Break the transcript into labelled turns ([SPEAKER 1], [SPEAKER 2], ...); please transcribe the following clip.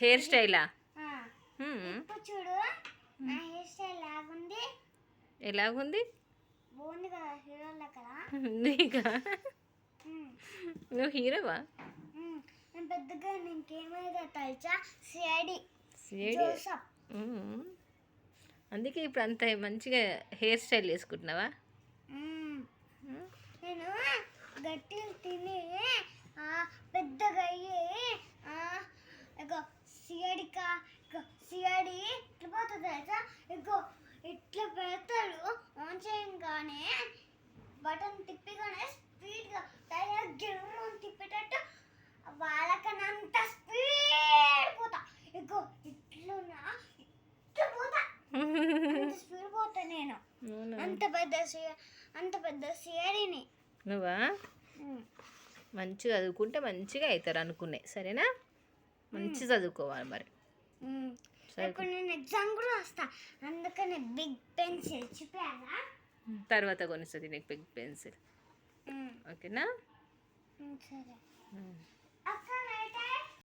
[SPEAKER 1] Hair స్టైలా?
[SPEAKER 2] ఇప్పుడు చూడు నా హెయిర్ స్టైల్ లాగుంది.
[SPEAKER 1] ఎలాగుంది?
[SPEAKER 2] బాగుంది కదా, హీరోల కదా.
[SPEAKER 1] నీకా? నువ్వు హీరోవా?
[SPEAKER 2] నేను పెద్దగా ఇంకేమైనా తెలుసా, సిఐడి
[SPEAKER 1] జోసఫ్. అందుకే ఇప్పుడు అంత మంచిగా హెయిర్ స్టైల్ వేసుకుంటున్నావా?
[SPEAKER 2] నేను గట్టిలు తిని పెద్దగా అయ్యి ఇగో సిఐడి ఇట్లా పోతుంది తెలుసా. ఇగో ఇట్లా పెడతాడు, ఆన్ చేయగానే బటన్ తిప్పిగానే స్పీడ్గా టైర్ గిర్రం తిప్పేటట్టు వాళ్ళకన్నా అంత స్పీడ్ పోతా. ఇగో ఇట్లున్నా ఇట్లా పోతా, స్పీడ్ పోతా నేను. అంత పెద్ద సిఐడిని.
[SPEAKER 1] నువ్వా? మంచిగా చదువుకుంటే మంచిగా అవుతారు అనుకునే. సరేనా? మంచి చదువుకోవాలి మరి.
[SPEAKER 2] ఇప్పుడు నేను ఎగ్జామ్ కూడా వస్తా, అందుకని బిగ్ పెన్సిల్ చూపానా.
[SPEAKER 1] తర్వాత కొనిస్తుంది నీకు బిగ్ పెన్సిల్. ఓకేనా?
[SPEAKER 2] సరే.